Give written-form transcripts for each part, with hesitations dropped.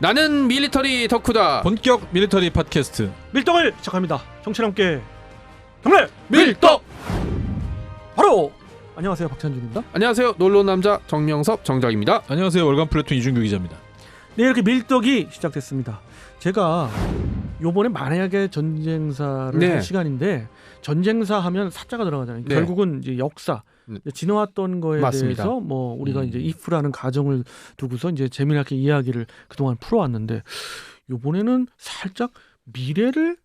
나는 밀리터리 덕후다. 본격 밀리터리 팟캐스트 밀떡을 시작합니다. 정치랑 함께 경례 밀떡. 바로 안녕하세요, 박찬준입니다. 안녕하세요, 놀러온 남자 정명섭 정작입니다. 안녕하세요. 월간 플래툰 이준규 기자입니다. 네, 이렇게 밀떡이 시작됐습니다. 제가 요번에 만약에 전쟁사를 네. 할 시간인데, 전쟁사 하면 사자가 들어가잖아요. 네. 결국은 이제 역사, 지나왔던 거에 맞습니다. 대해서 뭐 우리가 이제 if라는 가정을 두고서 이제 재미나게 이야기를 그동안 풀어왔는데, 요번에는 살짝 미래를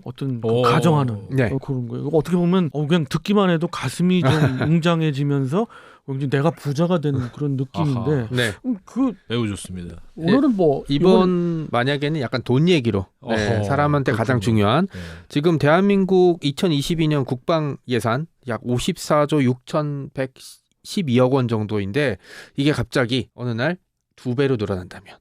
어떤 가정하는 네. 그런 거예요. 어떻게 보면 그냥 듣기만 해도 가슴이 좀 웅장해지면서 왠지 내가 부자가 되는 그런 느낌인데, 네. 그 매우 좋습니다. 오늘은 뭐 이번 만약에는 약간 돈 얘기로 네, 사람한테 가장 중요한 지금 대한민국 2022년 국방 예산 약 54조 6,112억 원 정도인데, 이게 갑자기 어느 날 2배로 늘어난다면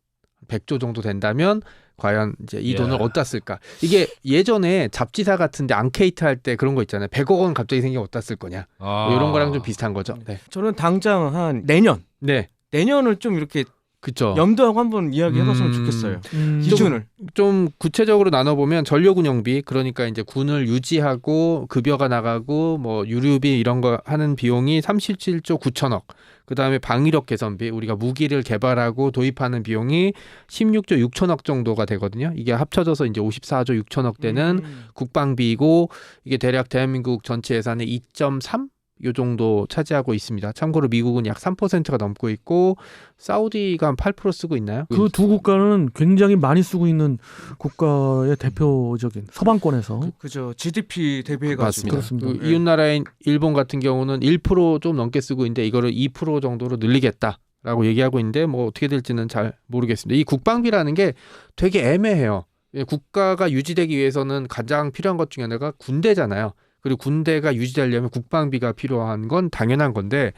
100조 정도 된다면 과연 이제 이 돈을 어디다 쓸까? 이게 예전에 잡지사 같은데 앙케이트 할 때 그런 거 있잖아요. 100억 원 갑자기 생기면 어디다 쓸 거냐? 뭐 이런 거랑 좀 비슷한 거죠. 네. 저는 당장 한 내년을 좀 이렇게 그렇죠. 염두하고 한번 이야기해봤으면 좋겠어요. 기준을 좀 구체적으로 나눠보면 전력운영비, 그러니까 이제 군을 유지하고 급여가 나가고 뭐 유류비 이런 거 하는 비용이 37조 9천억. 그다음에 방위력 개선비, 우리가 무기를 개발하고 도입하는 비용이 16조 6천억 정도가 되거든요. 이게 합쳐져서 이제 54조 6천억 되는 국방비이고, 이게 대략 대한민국 전체 예산의 2.3? 요 정도 차지하고 있습니다. 참고로 미국은 약 3%가 넘고 있고, 사우디가 한 8% 쓰고 있나요? 그 두 국가는 굉장히 많이 쓰고 있는 국가의 대표적인 서방권에서 그죠. GDP 대비해가지고. 맞습니다. 그 이웃 나라인 일본 같은 경우는 1% 좀 넘게 쓰고 있는데, 이거를 2% 정도로 늘리겠다라고 얘기하고 있는데, 뭐 어떻게 될지는 잘 모르겠습니다. 이 국방비라는 게 되게 애매해요. 국가가 유지되기 위해서는 가장 필요한 것 중에 하나가 군대잖아요. 그리고 군대가 유지되려면 국방비가 필요한 건 당연한 건데,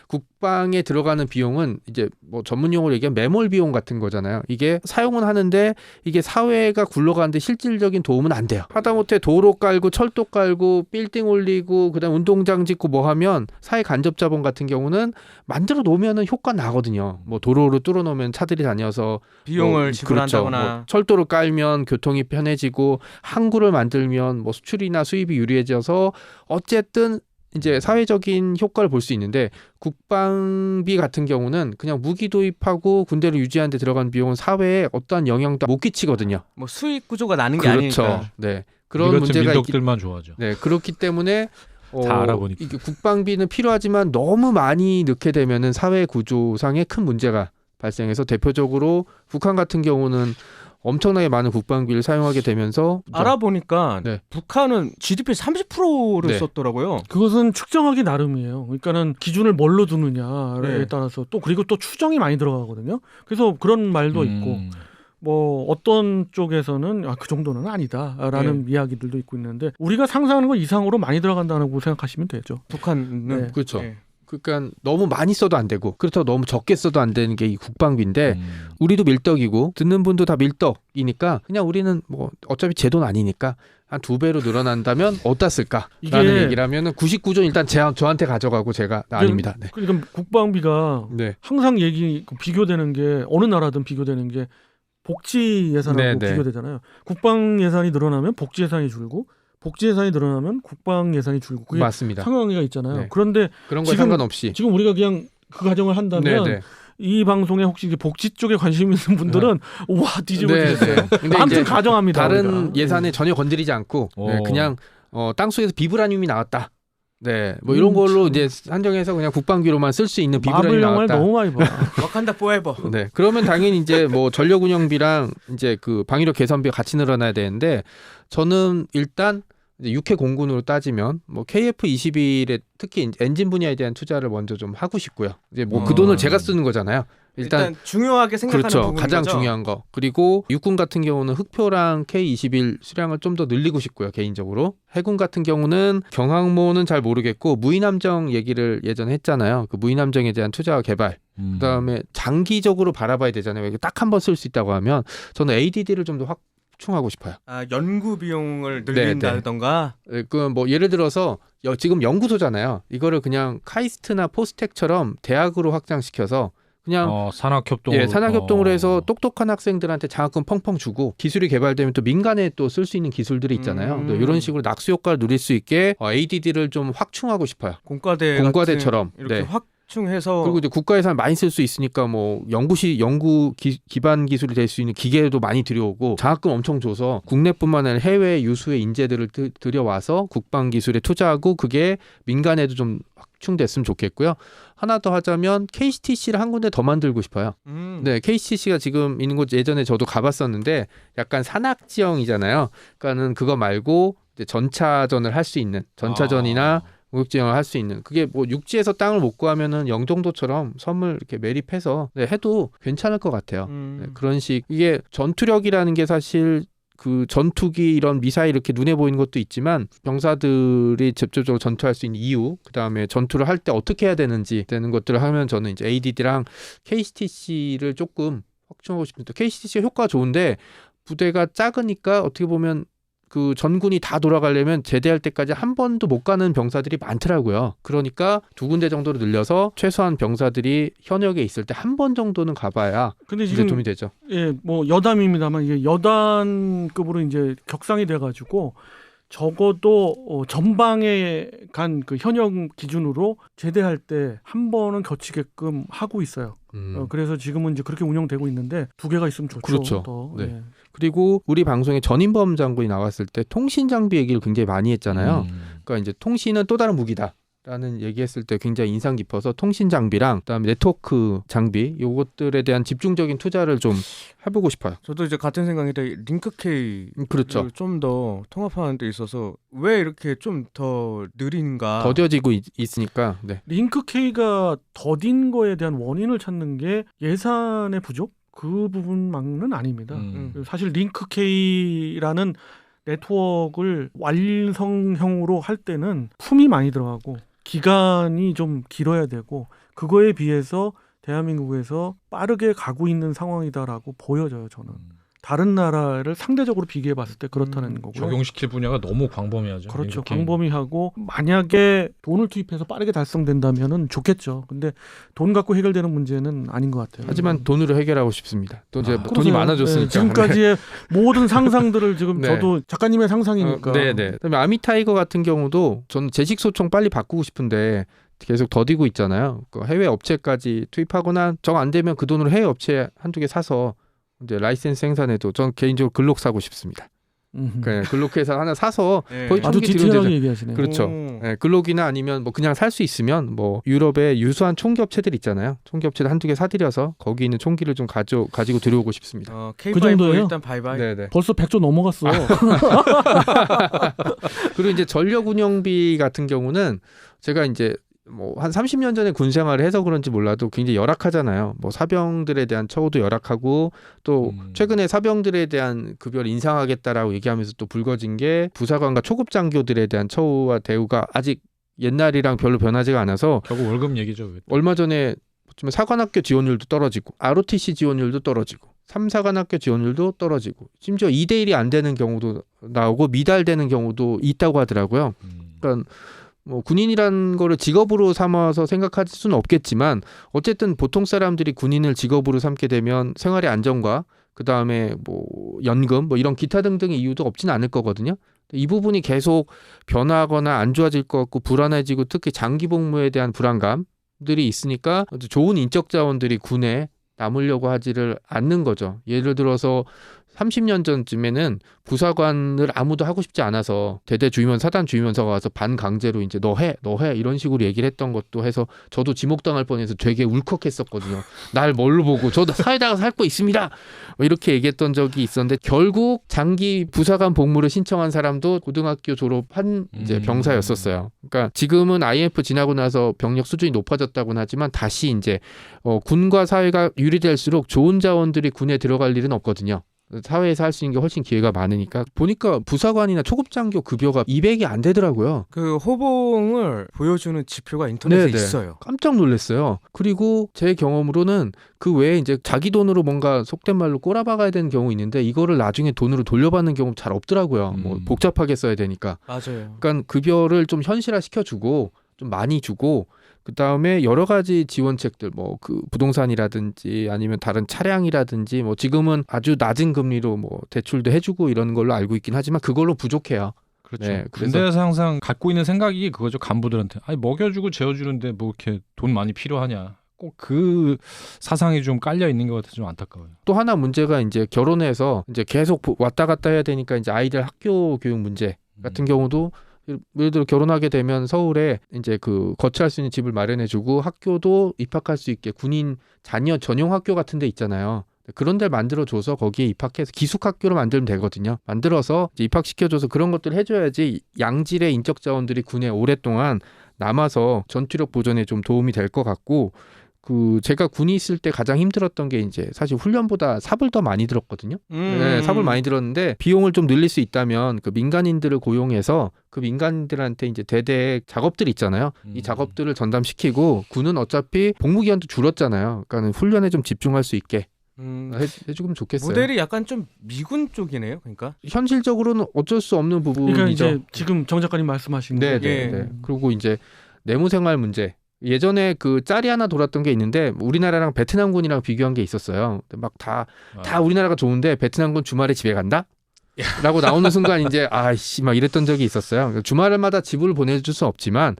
국방에 들어가는 비용은 이제 뭐 전문 용어로 얘기하면 매몰 비용 같은 거잖아요. 이게 사용은 하는데 이게 사회가 굴러가는데 실질적인 도움은 안 돼요. 하다못해 도로 깔고 철도 깔고 빌딩 올리고 그다음 운동장 짓고 뭐 하면 사회 간접 자본 같은 경우는 만들어 놓으면은 효과 나거든요. 뭐 도로를 뚫어 놓으면 차들이 다녀서 비용을 지불한다거나, 그렇죠. 뭐 철도를 깔면 교통이 편해지고, 항구를 만들면 뭐 수출이나 수입이 유리해져서 어쨌든 이제 사회적인 효과를 볼 수 있는데, 국방비 같은 경우는 그냥 무기 도입하고 군대를 유지하는 데 들어간 비용은 사회에 어떠한 영향도 못 끼치거든요. 뭐 수익 구조가 나는 게 그렇죠. 아니니까. 네. 그런 문제가 민족들만 좋아하죠. 네, 그렇기 때문에 다 알아보니까 이게 국방비는 필요하지만 너무 많이 넣게 되면은 사회 구조상에 큰 문제가 발생해서, 대표적으로 북한 같은 경우는 엄청나게 많은 국방비를 사용하게 되면서 알아보니까 북한은 GDP 30%를 썼더라고요. 그것은 측정하기 나름이에요. 그러니까는 기준을 뭘로 두느냐에 따라서 또, 그리고 또 추정이 많이 들어가거든요. 그래서 그런 말도 있고, 뭐 어떤 쪽에서는 그 정도는 아니다라는 이야기들도 있고 있는데, 우리가 상상하는 것 이상으로 많이 들어간다고 생각하시면 되죠. 북한은 그렇죠. 그러니까 너무 많이 써도 안 되고, 그렇다고 너무 적게 써도 안 되는 게 이 국방비인데, 우리도 밀떡이고 듣는 분도 다 밀떡이니까 그냥 우리는 뭐 어차피 제 돈 아니니까 한 2배로 늘어난다면 어디다 쓸까라는 얘기를 하면은 99조 일단 저한테 가져가고 제가 아닙니다. 네. 그러니까 국방비가 항상 비교되는 게, 어느 나라든 비교되는 게 복지 예산하고 비교되잖아요. 국방 예산이 늘어나면 복지 예산이 줄고, 복지 예산이 늘어나면 국방 예산이 줄고, 그게 맞습니다. 상관관계가 있잖아요. 그런데 그런 거 상관없이 지금 우리가 그냥 그 가정을 한다면 이 방송에 혹시 복지 쪽에 관심 있는 분들은 와 뒤집어지겠어요. 아무튼 가정합니다. 다른 우리가. 예산에 전혀 건드리지 않고 그냥 땅속에서 비브라늄이 나왔다. 뭐 이런 걸로 이제 한정해서 그냥 국방비로만 쓸 수 있는 비브라늄이 나왔다. 너무 많이 봐. 와칸다 포에버. 그러면 당연히 이제 뭐 전력 운영비랑 이제 그 방위력 개선비가 같이 늘어나야 되는데, 저는 일단 이제 육해 공군으로 따지면 뭐 KF-21에 특히 엔진 분야에 대한 투자를 먼저 좀 하고 싶고요. 이제 뭐 그 돈을 제가 쓰는 거잖아요. 일단 중요하게 생각하는 부분인 가장 거죠. 중요한 거. 그리고 육군 같은 경우는 흑표랑 K-21 수량을 좀 더 늘리고 싶고요, 개인적으로. 해군 같은 경우는 경항모는 잘 모르겠고, 무인함정 얘기를 예전에 했잖아요. 그 무인함정에 대한 투자와 개발. 그다음에 장기적으로 바라봐야 되잖아요. 딱 한 번 쓸 수 있다고 하면 저는 ADD를 좀 더 확충하고 싶어요. 연구 비용을 늘린다던가. 그 뭐 예를 들어서 지금 연구소잖아요. 이거를 그냥 카이스트나 포스텍처럼 대학으로 확장시켜서 그냥 산학협동 산학협동으로 해서 똑똑한 학생들한테 장학금 펑펑 주고 기술이 개발되면 또 민간에 또 쓸 수 있는 기술들이 있잖아요. 또 이런 식으로 낙수 효과를 누릴 수 있게 ADD를 좀 확충하고 싶어요. 공과대처럼 이렇게 확충해서 그리고 이제 국가 예산 많이 쓸 수 있으니까 뭐 연구 기반 기술이 될 수 있는 기계도 많이 들여오고 장학금 엄청 줘서 국내뿐만 아니라 해외 유수의 인재들을 들여와서 국방 기술에 투자하고 그게 민간에도 좀 확충됐으면 좋겠고요. 하나 더 하자면 KCTC를 한 군데 더 만들고 싶어요. 네, KCTC가 지금 있는 곳 예전에 저도 가봤었는데 약간 산악지형이잖아요. 그러니까는 그거 말고 이제 전차전을 할 수 있는 전차전이나 목욕지형을 할 수 있는 그게 뭐 육지에서 땅을 못 구하면은 영종도처럼 섬을 이렇게 매립해서 해도 괜찮을 것 같아요. 네, 그런 식 이게 전투력이라는 게 사실 그 전투기 이런 미사일 이렇게 눈에 보이는 것도 있지만 병사들이 직접적으로 전투할 수 있는 이유 그다음에 전투를 할 때 어떻게 해야 되는지 되는 것들을 하면 저는 이제 ADD랑 KCTC를 조금 확충하고 싶습니다. KCTC가 효과가 좋은데 부대가 작으니까 어떻게 보면 그 전군이 다 돌아가려면 제대할 때까지 한 번도 못 가는 병사들이 많더라고요. 그러니까 2군데 정도로 늘려서 최소한 병사들이 현역에 있을 때 한 번 정도는 가봐야 근데 지금 도움이 되죠. 예, 뭐 여단입니다만 이게 여단급으로 이제 격상이 돼가지고 적어도 전방에 간 그 현역 기준으로 제대할 때 한 번은 거치게끔 하고 있어요. 그래서 지금은 이제 그렇게 운영되고 있는데 2개가 있으면 좋죠. 그렇죠. 더. 네. 예. 그리고 우리 방송에 전인범 장군이 나왔을 때 통신 장비 얘기를 굉장히 많이 했잖아요. 그러니까 이제 통신은 또 다른 무기다. 라는 얘기했을 때 굉장히 인상 깊어서 통신 장비랑 그다음에 네트워크 장비 요것들에 대한 집중적인 투자를 좀 해보고 싶어요. 저도 이제 같은 생각인데 링크K 그렇죠. 좀 더 통합하는 데 있어서 왜 이렇게 좀 더 느린가 더뎌지고 있으니까 링크K가 더딘 거에 대한 원인을 찾는 게 예산의 부족? 그 부분만은 아닙니다. 사실 링크K라는 네트워크를 완성형으로 할 때는 품이 많이 들어가고 기간이 좀 길어야 되고 그거에 비해서 대한민국에서 빠르게 가고 있는 상황이다라고 보여져요. 저는. 다른 나라를 상대적으로 비교해 봤을 때 그렇다는 거고요. 적용시킬 분야가 너무 광범위하죠. 그렇죠. 광범위하고 만약에 돈을 투입해서 빠르게 달성된다면은 좋겠죠. 근데 돈 갖고 해결되는 문제는 아닌 것 같아요. 하지만 돈으로 해결하고 싶습니다. 또 이제 돈이 많아졌으니까. 네, 지금까지의 모든 상상들을 지금 네. 저도 작가님의 상상이니까. 네네. 그다음에 아미타이거 같은 경우도 저는 제식 소총 빨리 바꾸고 싶은데 계속 더디고 있잖아요. 그 해외 업체까지 투입하거나 정 안 되면 그 돈으로 해외 업체 한두 개 사서 이제 라이센스 생산해도 전 개인적으로 글록 사고 싶습니다. 그러니까 글록 회사 하나 사서 거의 아주 총기 디테일하게 얘기하시네요. 그렇죠. 네, 글록이나 아니면 뭐 그냥 살 수 있으면 뭐 유럽의 유수한 총기 업체들 있잖아요. 총기 업체들 한두 개 사들여서 거기 있는 총기를 좀 가지고 들여오고 싶습니다. K5 그 정도예요? 일단 바이바이. 네네. 벌써 100조 넘어갔어. 그리고 이제 전력 운영비 같은 경우는 제가 이제 뭐 한 30년 전에 군 생활을 해서 그런지 몰라도 굉장히 열악하잖아요. 뭐 사병들에 대한 처우도 열악하고 또 최근에 사병들에 대한 급여를 인상하겠다라고 얘기하면서 또 불거진 게 부사관과 초급 장교들에 대한 처우와 대우가 아직 옛날이랑 별로 변하지가 않아서 결국 월급 얘기죠. 얼마 전에 사관학교 지원율도 떨어지고 ROTC 지원율도 떨어지고 3사관학교 지원율도 떨어지고 심지어 2대1이 안 되는 경우도 나오고 미달되는 경우도 있다고 하더라고요. 그러니까 뭐 군인이라는 거를 직업으로 삼아서 생각할 수는 없겠지만 어쨌든 보통 사람들이 군인을 직업으로 삼게 되면 생활의 안정과 그다음에 뭐 연금 뭐 이런 기타 등등의 이유도 없지는 않을 거거든요. 이 부분이 계속 변화하거나 안 좋아질 것 같고 불안해지고 특히 장기 복무에 대한 불안감들이 있으니까 좋은 인적 자원들이 군에 남으려고 하지를 않는 거죠. 예를 들어서 30년 전쯤에는 부사관을 아무도 하고 싶지 않아서 대대 주임원 사단 주임원서가 와서 반강제로 이제 너 해 이런 식으로 얘기를 했던 것도 해서 저도 지목당할 뻔해서 되게 울컥했었거든요. 날 뭘로 보고 저도 사회다가 살고 있습니다. 이렇게 얘기했던 적이 있었는데 결국 장기 부사관 복무를 신청한 사람도 고등학교 졸업한 이제 병사였었어요. 그러니까 지금은 IMF 지나고 나서 병력 수준이 높아졌다고는 하지만 다시 이제 군과 사회가 유리될수록 좋은 자원들이 군에 들어갈 일은 없거든요. 사회에서 할 수 있는 게 훨씬 기회가 많으니까 보니까 부사관이나 초급장교 급여가 200이 안 되더라고요. 그 호봉을 보여주는 지표가 인터넷에 네네. 있어요. 깜짝 놀랐어요. 그리고 제 경험으로는 그 외에 이제 자기 돈으로 뭔가 속된 말로 꼬라박아야 되는 경우 있는데 이거를 나중에 돈으로 돌려받는 경우 잘 없더라고요. 뭐 복잡하게 써야 되니까. 맞아요. 그러니까 급여를 좀 현실화 시켜주고 좀 많이 주고 그다음에 여러 가지 지원책들 뭐 그 부동산이라든지 아니면 다른 차량이라든지 뭐 지금은 아주 낮은 금리로 뭐 대출도 해주고 이런 걸로 알고 있긴 하지만 그걸로 부족해요. 그렇죠. 네, 그래서- 군대에서 항상 갖고 있는 생각이 그거죠. 간부들한테. 아니 먹여주고 재워주는데 뭐 이렇게 돈 많이 필요하냐. 꼭 그 사상이 좀 깔려 있는 것 같아서 좀 안타까워요. 또 하나 문제가 이제 결혼해서 이제 계속 왔다 갔다 해야 되니까 이제 아이들 학교 교육 문제 같은 경우도 예를 들어 결혼하게 되면 서울에 이제 그 거처할 수 있는 집을 마련해주고 학교도 입학할 수 있게 군인 자녀 전용 학교 같은 데 있잖아요. 그런 데를 만들어줘서 거기에 입학해서 기숙학교로 만들면 되거든요. 만들어서 이제 입학시켜줘서 그런 것들을 해줘야지 양질의 인적 자원들이 군에 오랫동안 남아서 전투력 보존에 좀 도움이 될 것 같고 그 제가 군이 있을 때 가장 힘들었던 게 이제 사실 훈련보다 삽을 더 많이 들었거든요. 네, 삽을 많이 들었는데 비용을 좀 늘릴 수 있다면 그 민간인들을 고용해서 그 민간인들한테 이제 대대 작업들 있잖아요. 이 작업들을 전담시키고 군은 어차피 복무 기간도 줄었잖아요. 그러니까는 훈련에 좀 집중할 수 있게 해주면 좋겠어요. 모델이 약간 좀 미군 쪽이네요. 그러니까. 현실적으로는 어쩔 수 없는 부분이죠. 그러니까 이제 지금 정 작가님 말씀하신 네, 거. 네, 예. 네. 그리고 이제 내무생활 문제. 예전에 그 짤이 하나 돌았던 게 있는데 우리나라랑 베트남군이랑 비교한 게 있었어요. 막 다 우리나라가 좋은데 베트남군 주말에 집에 간다? 라고 나오는 순간 이제 아이씨 막 이랬던 적이 있었어요. 주말마다 집을 보내줄 수 없지만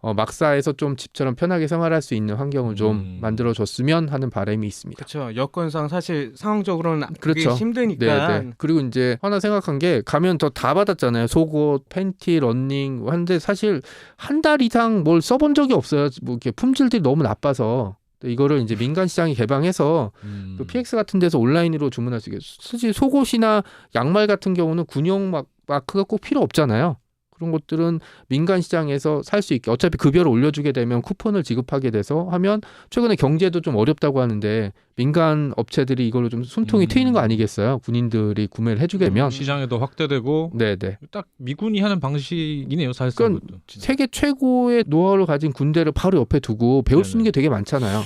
막사에서 좀 집처럼 편하게 생활할 수 있는 환경을 좀 만들어줬으면 하는 바람이 있습니다. 그렇죠. 여건상 사실 상황적으로는 그게 그렇죠. 힘드니까. 네. 그리고 이제 하나 생각한 게 가면 더 다 받았잖아요. 속옷, 팬티, 러닝 하는데 사실 한 달 이상 뭘 써본 적이 없어요. 뭐 이렇게 품질들이 너무 나빠서 이거를 이제 민간 시장이 개방해서 그 PX 같은 데서 온라인으로 주문할 수 있게. 사실 속옷이나 양말 같은 경우는 군용 마크가 꼭 필요 없잖아요. 그런 것들은 민간 시장에서 살 수 있게 어차피 급여를 올려주게 되면 쿠폰을 지급하게 돼서 하면 최근에 경제도 좀 어렵다고 하는데 민간 업체들이 이걸로 좀 숨통이 트이는 거 아니겠어요? 군인들이 구매를 해주게 되면 시장에도 확대되고 네네. 딱 미군이 하는 방식이네요. 사실상. 그건 세계 최고의 노하우를 가진 군대를 바로 옆에 두고 배울 수 있는 게 되게 많잖아요.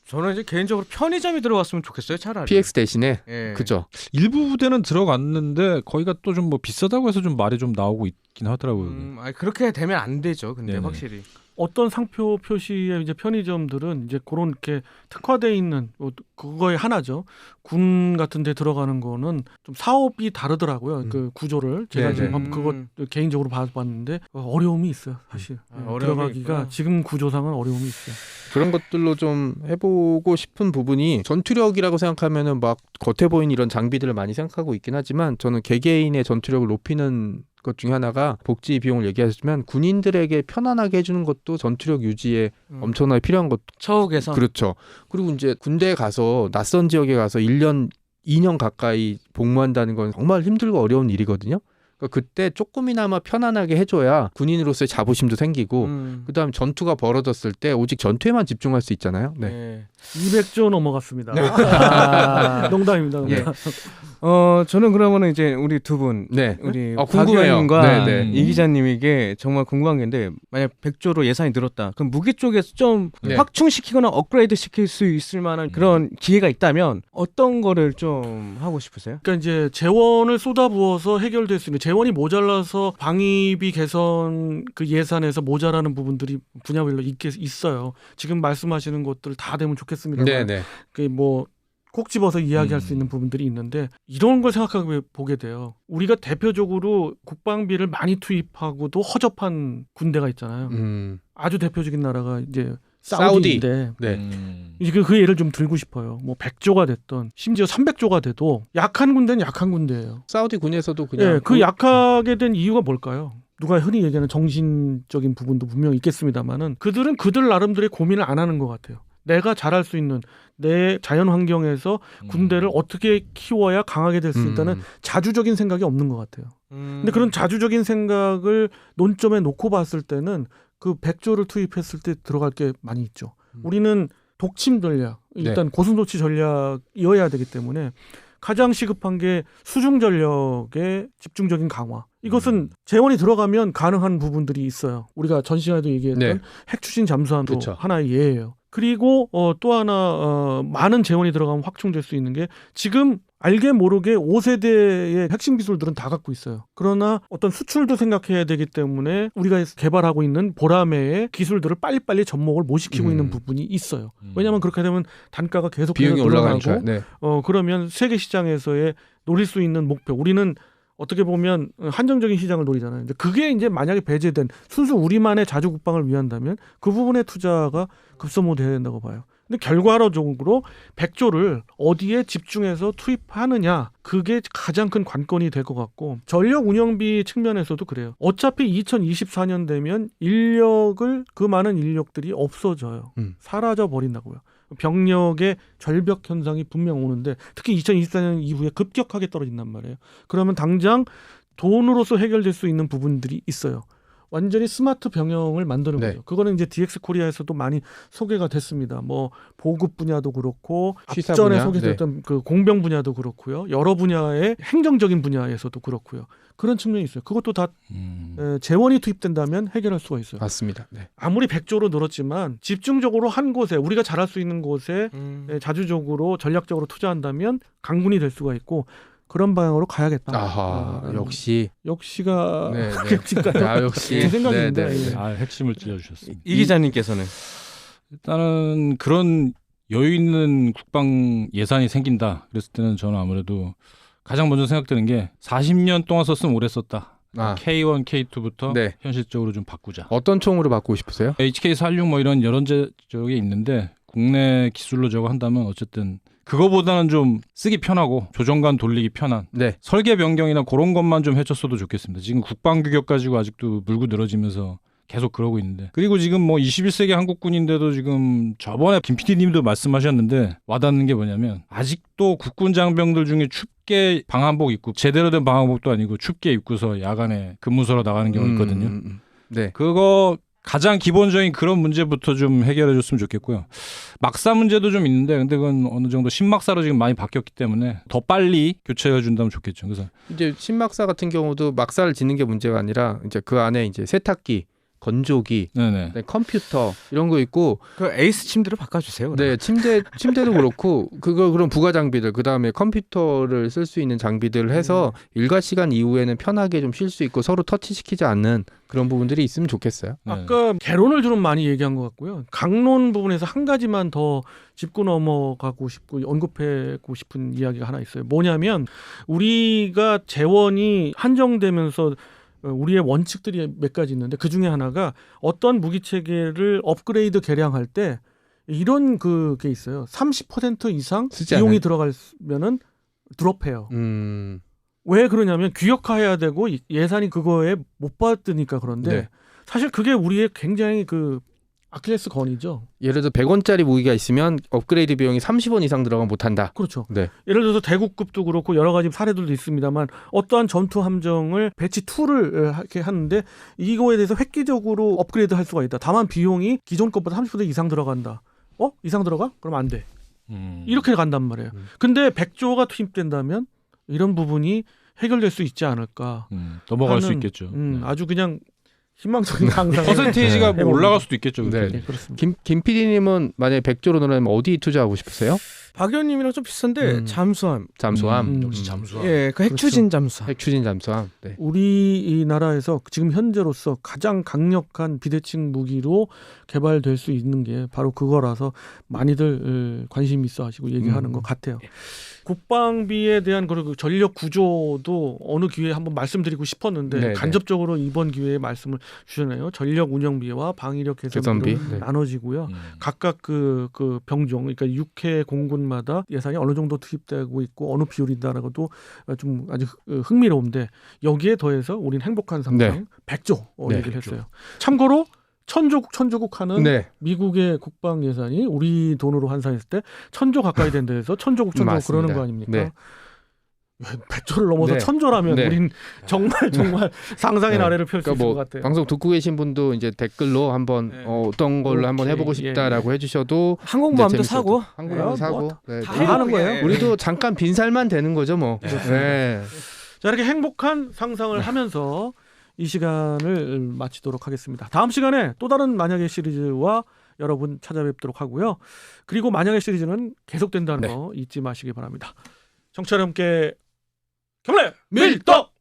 저는 이제 개인적으로 편의점이 들어갔으면 좋겠어요. 차라리. PX 대신에 예. 그죠. 일부 부대는 들어갔는데 거기가 또 좀 뭐 비싸다고 해서 좀 말이 좀 나오고 있긴 하더라고요. 그렇게 되면 안 되죠. 근데 네네. 확실히. 어떤 상표 표시의 이제 편의점들은 이제 그런 이렇게 특화돼 있는 그거의 하나죠. 군 같은 데 들어가는 거는 좀 사업이 다르더라고요. 그 구조를 제가 네네. 지금 그거 개인적으로 봐봤는데 어려움이 있어요. 사실 들어가기가 지금 구조상은 어려움이 있어요. 그런 것들로 좀 해보고 싶은 부분이 전투력이라고 생각하면은 막 겉에 보이는 이런 장비들을 많이 생각하고 있긴 하지만 저는 개개인의 전투력을 높이는 것 중에 하나가 복지 비용을 얘기하시면 군인들에게 편안하게 해주는 것도 전투력 유지에 엄청나게 필요한 것. 처우 개선. 그렇죠. 그리고 이제 군대에 가서 낯선 지역에 가서 1년, 2년 가까이 복무한다는 건 정말 힘들고 어려운 일이거든요. 그러니까 그때 조금이나마 편안하게 해줘야 군인으로서의 자부심도 생기고 그다음 전투가 벌어졌을 때 오직 전투에만 집중할 수 있잖아요. 네. 200조 넘어갔습니다. 농담입니다. 농담. 예. 저는 그러면은 이제 우리 두 분, 네. 우리 궁금해요. 박의원님과 네, 네. 이 기자님에게 정말 궁금한 게 있는데 만약 100조로 예산이 늘었다. 그럼 무기 쪽에서 좀 네. 확충시키거나 업그레이드 시킬 수 있을 만한 그런 기회가 있다면 어떤 거를 좀 하고 싶으세요? 그러니까 이제 재원을 쏟아부어서 해결될 수 있는 재원이 모자라서 방위비 개선 그 예산에서 모자라는 부분들이 분야별로 있어요. 지금 말씀하시는 것들 다 되면 좋겠습니다만 네네. 뭐 콕 집어서 이야기할 수 있는 부분들이 있는데 이런 걸 생각하게 보게 돼요. 우리가 대표적으로 국방비를 많이 투입하고도 허접한 군대가 있잖아요. 아주 대표적인 나라가 이제 사우디인데 네. 이게 그 예를 좀 들고 싶어요. 뭐 100조가 됐던 심지어 300조가 돼도 약한 군대는 약한 군대예요. 사우디 군에서도 그냥 그 약하게 된 이유가 뭘까요? 누가 흔히 얘기하는 정신적인 부분도 분명히 있겠습니다만은 그들은 그들 나름대로의 고민을 안 하는 것 같아요. 내가 잘할 수 있는 내 자연 환경에서 군대를 어떻게 키워야 강하게 될 수 있다는 자주적인 생각이 없는 것 같아요. 근데 그런 자주적인 생각을 논점에 놓고 봤을 때는 그 100조를 투입했을 때 들어갈 게 많이 있죠. 우리는 독침 전략, 일단 고슴도치 전략이어야 되기 때문에 가장 시급한 게 수중 전력의 집중적인 강화. 이것은 재원이 들어가면 가능한 부분들이 있어요. 우리가 전 시간에도 얘기했던 핵 추진 잠수함도 그렇죠. 하나의 예예요. 그리고 또 하나 많은 재원이 들어가면 확충될 수 있는 게 지금 알게 모르게 5세대의 핵심 기술들은 다 갖고 있어요. 그러나 어떤 수출도 생각해야 되기 때문에 우리가 개발하고 있는 보라매의 기술들을 빨리빨리 접목을 못 시키고 있는 부분이 있어요. 왜냐하면 그렇게 되면 단가가 계속 비용이 올라가니까. 네. 그러면 세계 시장에서의 노릴 수 있는 목표, 우리는 어떻게 보면 한정적인 시장을 노리잖아요. 근데 그게 이제 만약에 배제된 순수 우리만의 자주 국방을 위한다면 그 부분의 투자가 급소모돼야 된다고 봐요. 근데 결과적으로 100조를 어디에 집중해서 투입하느냐, 그게 가장 큰 관건이 될 것 같고, 전력 운영비 측면에서도 그래요. 어차피 2024년 되면 그 많은 인력들이 없어져요. 사라져 버린다고요. 병력의 절벽 현상이 분명 오는데, 특히 2024년 이후에 급격하게 떨어진단 말이에요. 그러면 당장 돈으로서 해결될 수 있는 부분들이 있어요. 완전히 스마트 병영을 만드는 네. 거예요. 그거는 이제 DX 코리아에서도 많이 소개가 됐습니다. 뭐 보급 분야도 그렇고 시사 앞전에 분야? 소개됐던 그 공병 분야도 그렇고요. 여러 분야의 행정적인 분야에서도 그렇고요. 그런 측면이 있어요. 그것도 다 재원이 투입된다면 해결할 수가 있어요. 맞습니다. 네. 아무리 100조로 늘었지만 집중적으로 한 곳에, 우리가 잘할 수 있는 곳에 자주적으로 전략적으로 투자한다면 강군이 될 수가 있고, 그런 방향으로 가야겠다. 아하, 역시가 네. 역시가요. 역시 제 생각입니다. 네, 네. 예. 아, 핵심을 찔러주셨습니다. 이 기자님께서는 일단은 그런 여유 있는 국방 예산이 생긴다 그랬을 때는 저는 아무래도 가장 먼저 생각드는 게 40년 동안 썼으면 오래 썼다. K1, K2부터 네. 현실적으로 좀 바꾸자. 어떤 총으로 바꾸고 싶으세요? HK46 뭐 이런 여러 저게 있는데 국내 기술로 저거 한다면 어쨌든 그거보다는 좀 쓰기 편하고 조정관 돌리기 편한 네. 설계 변경이나 그런 것만 좀 해줬어도 좋겠습니다. 지금 국방 규격 가지고 아직도 물고 늘어지면서 계속 그러고 있는데, 그리고 지금 뭐 21세기 한국군인데도 지금 저번에 김 PD님도 말씀하셨는데 와닿는 게 뭐냐면, 아직도 국군 장병들 중에 춥게 방한복 입고, 제대로 된 방한복도 아니고 춥게 입고서 야간에 근무소로 나가는 경우 있거든요. 네. 그거 가장 기본적인 그런 문제부터 좀 해결해 줬으면 좋겠고요. 막사 문제도 좀 있는데, 근데 그건 어느 정도 신막사로 지금 많이 바뀌었기 때문에 더 빨리 교체해 준다면 좋겠죠. 그래서 이제 신막사 같은 경우도 막사를 짓는 게 문제가 아니라 이제 그 안에 이제 세탁기, 건조기, 네네. 네, 컴퓨터 이런 거 있고, 그 에이스 침대로 바꿔주세요. 네, 침대도 그렇고 그런 부가 장비들, 그 다음에 컴퓨터를 쓸 수 있는 장비들을 해서 일과 시간 이후에는 편하게 좀 쉴 수 있고 서로 터치시키지 않는 그런 부분들이 있으면 좋겠어요. 네. 아까 개론을 좀 많이 얘기한 것 같고요. 강론 부분에서 한 가지만 더 짚고 넘어가고 싶고 언급하고 싶은 이야기가 하나 있어요. 뭐냐면 우리가 재원이 한정되면서 우리의 원칙들이 몇 가지 있는데, 그 중에 하나가 어떤 무기 체계를 업그레이드 개량할 때 이런 그게 있어요. 30% 이상 비용이 들어가면은 드롭해요. 왜 그러냐면 규격화해야 되고 예산이 그거에 못 받으니까. 그런데 네. 사실 그게 우리의 굉장히 그 아킬레스건이죠. 예를 들어 100원짜리 무기가 있으면 업그레이드 비용이 30원 이상 들어가면 못한다. 그렇죠. 네. 예를 들어서 대구급도 그렇고 여러 가지 사례들도 있습니다만, 어떠한 전투 함정을 배치 2를 이렇게 하는데 이거에 대해서 획기적으로 업그레이드 할 수가 있다. 다만 비용이 기존 것보다 30% 이상 들어간다. 이상 들어가? 그럼 안 돼. 이렇게 간단 말이에요. 근데 100조가 투입된다면 이런 부분이 해결될 수 있지 않을까. 넘어갈 수 하는, 있겠죠. 네. 아주 그냥 희망적인 상상. 퍼센테이지가 뭐 올라갈 수도 있겠죠. 네. 네, 그렇습니다. 김 PD님은 만약에 100조로 늘어나면 어디 투자하고 싶으세요? 박 의원님이랑 좀 비슷한데 잠수함. 잠수함. 역시 잠수함. 예, 그 핵추진 잠수함. 핵추진 잠수함. 네. 우리나라에서 지금 현재로서 가장 강력한 비대칭 무기로 개발될 수 있는 게 바로 그거라서 많이들 관심 있어 하시고 얘기하는 것 같아요. 국방비에 대한 그 전력 구조도 어느 기회에 한번 말씀드리고 싶었는데 네네. 간접적으로 이번 기회에 말씀을 주셨네요. 전력 운영비와 방위력 개선비로 네. 나눠지고요. 각각 그 병종, 그러니까 6회 공군마다 예산이 어느 정도 투입되고 있고 어느 비율이다라고도 좀 아주 흥미로운데, 여기에 더해서 우린 행복한 상상 네. 100조 네. 얘기를 했어요. 참고로 천조국 하는 네. 미국의 국방 예산이 우리 돈으로 환산했을 때 1000조 가까이 된 데에서 천조국 맞습니다. 그러는 거 아닙니까? 네. 100조를 넘어서 네. 1000조라면 네. 우린 정말 상상의 네. 나래를 펼 수 있을 것 같아요. 방송 듣고 계신 분도 이제 댓글로 한번 네. 어떤 걸로 한번 오케이. 해보고 싶다라고 해주셔도 항공모함도 이제 사고 항공모함 사고. 뭐 네. 다 하는 거예요. 우리도 잠깐 빈살만 되는 거죠, 뭐. 네. 자, 이렇게 행복한 상상을 하면서 이 시간을 마치도록 하겠습니다. 다음 시간에 또 다른 만약의 시리즈와 여러분 찾아뵙도록 하고요. 그리고 만약의 시리즈는 계속된다는 거 잊지 마시기 바랍니다. 청취자 여러분께 경례 밀떡!